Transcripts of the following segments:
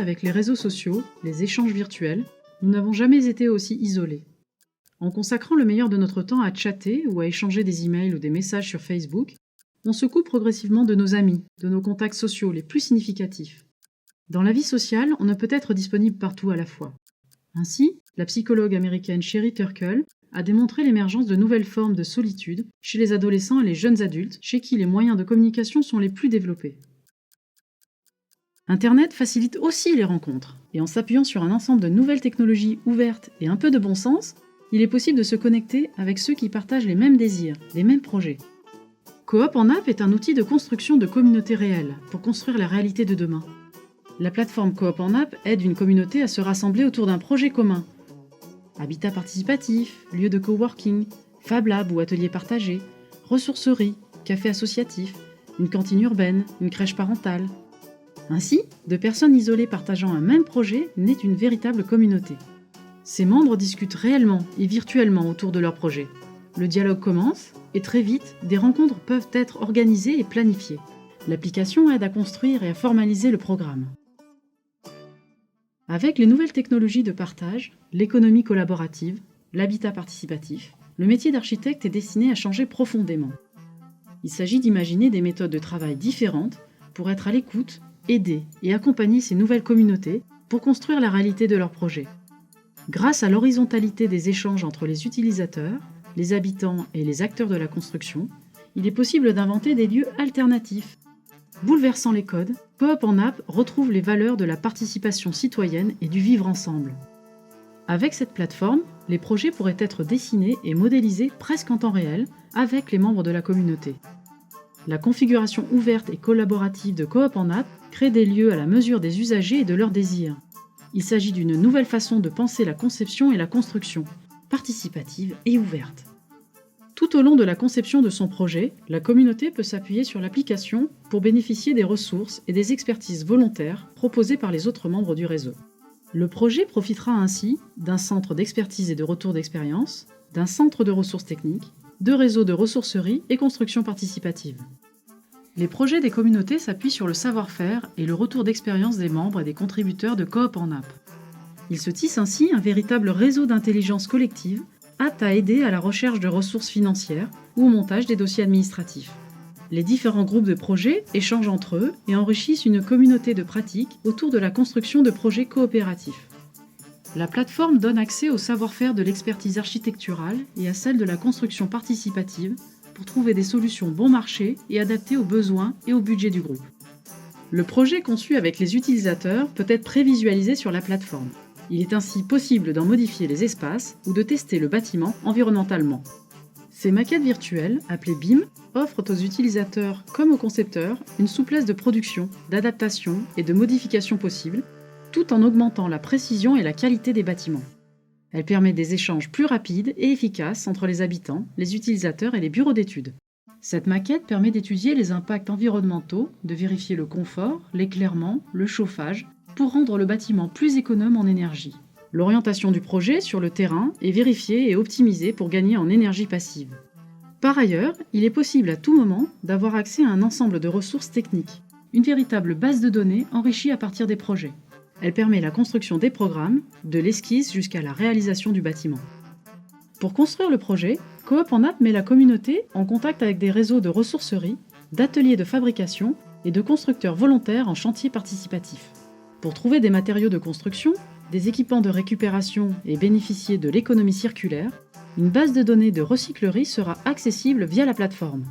avec les réseaux sociaux, les échanges virtuels, nous n'avons jamais été aussi isolés. En consacrant le meilleur de notre temps à chatter ou à échanger des emails ou des messages sur Facebook, on se coupe progressivement de nos amis, de nos contacts sociaux les plus significatifs. Dans la vie sociale, on ne peut être disponible partout à la fois. Ainsi, la psychologue américaine Sherry Turkle a démontré l'émergence de nouvelles formes de solitude chez les adolescents et les jeunes adultes, chez qui les moyens de communication sont les plus développés. Internet facilite aussi les rencontres, et en s'appuyant sur un ensemble de nouvelles technologies ouvertes et un peu de bon sens, il est possible de se connecter avec ceux qui partagent les mêmes désirs, les mêmes projets. Coop en App est un outil de construction de communautés réelles pour construire la réalité de demain. La plateforme Coop en App aide une communauté à se rassembler autour d'un projet commun. Habitat participatif, lieu de coworking, Fab Lab ou atelier partagé, ressourcerie, café associatif, une cantine urbaine, une crèche parentale. Ainsi, de personnes isolées partageant un même projet naît une véritable communauté. Ses membres discutent réellement et virtuellement autour de leur projet. Le dialogue commence et très vite, des rencontres peuvent être organisées et planifiées. L'application aide à construire et à formaliser le programme. Avec les nouvelles technologies de partage, l'économie collaborative, l'habitat participatif, le métier d'architecte est destiné à changer profondément. Il s'agit d'imaginer des méthodes de travail différentes pour être à l'écoute, aider et accompagner ces nouvelles communautés pour construire la réalité de leurs projets. Grâce à l'horizontalité des échanges entre les utilisateurs, les habitants et les acteurs de la construction, il est possible d'inventer des lieux alternatifs. Bouleversant les codes, Coop en App retrouve les valeurs de la participation citoyenne et du vivre ensemble. Avec cette plateforme, les projets pourraient être dessinés et modélisés presque en temps réel avec les membres de la communauté. La configuration ouverte et collaborative de Coop en App crée des lieux à la mesure des usagers et de leurs désirs. Il s'agit d'une nouvelle façon de penser la conception et la construction, participative et ouverte. Tout au long de la conception de son projet, la communauté peut s'appuyer sur l'application pour bénéficier des ressources et des expertises volontaires proposées par les autres membres du réseau. Le projet profitera ainsi d'un centre d'expertise et de retour d'expérience, d'un centre de ressources techniques, de réseaux de ressourcerie et construction participative. Les projets des communautés s'appuient sur le savoir-faire et le retour d'expérience des membres et des contributeurs de Coop en App. Il se tisse ainsi un véritable réseau d'intelligence collective apte à aider à la recherche de ressources financières ou au montage des dossiers administratifs. Les différents groupes de projets échangent entre eux et enrichissent une communauté de pratiques autour de la construction de projets coopératifs. La plateforme donne accès au savoir-faire de l'expertise architecturale et à celle de la construction participative pour trouver des solutions bon marché et adaptées aux besoins et au budget du groupe. Le projet conçu avec les utilisateurs peut être prévisualisé sur la plateforme. Il est ainsi possible d'en modifier les espaces ou de tester le bâtiment environnementalement. Ces maquettes virtuelles, appelées BIM, offrent aux utilisateurs comme aux concepteurs une souplesse de production, d'adaptation et de modification possibles, tout en augmentant la précision et la qualité des bâtiments. Elle permet des échanges plus rapides et efficaces entre les habitants, les utilisateurs et les bureaux d'études. Cette maquette permet d'étudier les impacts environnementaux, de vérifier le confort, l'éclairement, le chauffage, pour rendre le bâtiment plus économe en énergie. L'orientation du projet sur le terrain est vérifiée et optimisée pour gagner en énergie passive. Par ailleurs, il est possible à tout moment d'avoir accès à un ensemble de ressources techniques, une véritable base de données enrichie à partir des projets. Elle permet la construction des programmes, de l'esquisse jusqu'à la réalisation du bâtiment. Pour construire le projet, Coop en App met la communauté en contact avec des réseaux de ressourcerie, d'ateliers de fabrication et de constructeurs volontaires en chantier participatif. Pour trouver des matériaux de construction, des équipements de récupération et bénéficier de l'économie circulaire, une base de données de recyclerie sera accessible via la plateforme.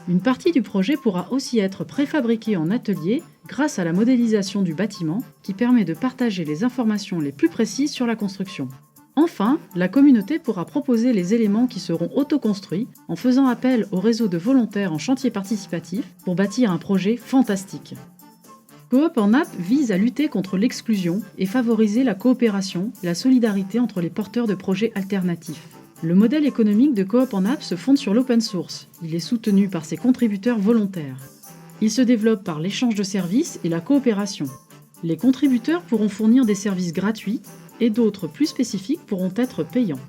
Une partie du projet pourra aussi être préfabriquée en atelier grâce à la modélisation du bâtiment qui permet de partager les informations les plus précises sur la construction. Enfin, la communauté pourra proposer les éléments qui seront autoconstruits en faisant appel au réseau de volontaires en chantier participatif pour bâtir un projet fantastique. Coop en App vise à lutter contre l'exclusion et favoriser la coopération et la solidarité entre les porteurs de projets alternatifs. Le modèle économique de Coop en App se fonde sur l'open source. Il est soutenu par ses contributeurs volontaires. Il se développe par l'échange de services et la coopération. Les contributeurs pourront fournir des services gratuits et d'autres plus spécifiques pourront être payants.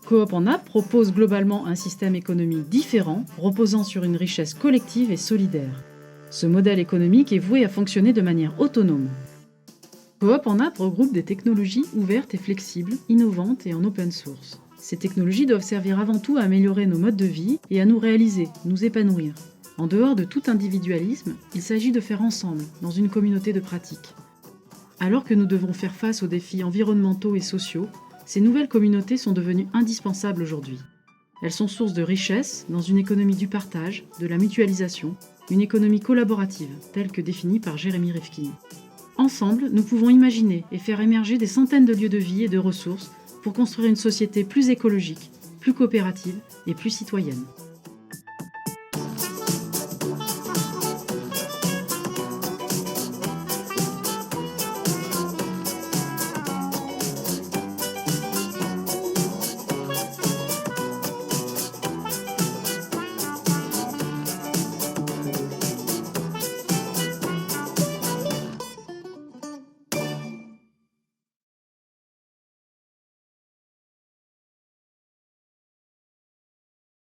Coop en App propose globalement un système économique différent, reposant sur une richesse collective et solidaire. Ce modèle économique est voué à fonctionner de manière autonome. Coop en App regroupe des technologies ouvertes et flexibles, innovantes et en open source. Ces technologies doivent servir avant tout à améliorer nos modes de vie et à nous réaliser, nous épanouir. En dehors de tout individualisme, il s'agit de faire ensemble, dans une communauté de pratiques. Alors que nous devons faire face aux défis environnementaux et sociaux, ces nouvelles communautés sont devenues indispensables aujourd'hui. Elles sont source de richesse dans une économie du partage, de la mutualisation, une économie collaborative, telle que définie par Jérémy Rifkin. Ensemble, nous pouvons imaginer et faire émerger des centaines de lieux de vie et de ressources pour construire une société plus écologique, plus coopérative et plus citoyenne.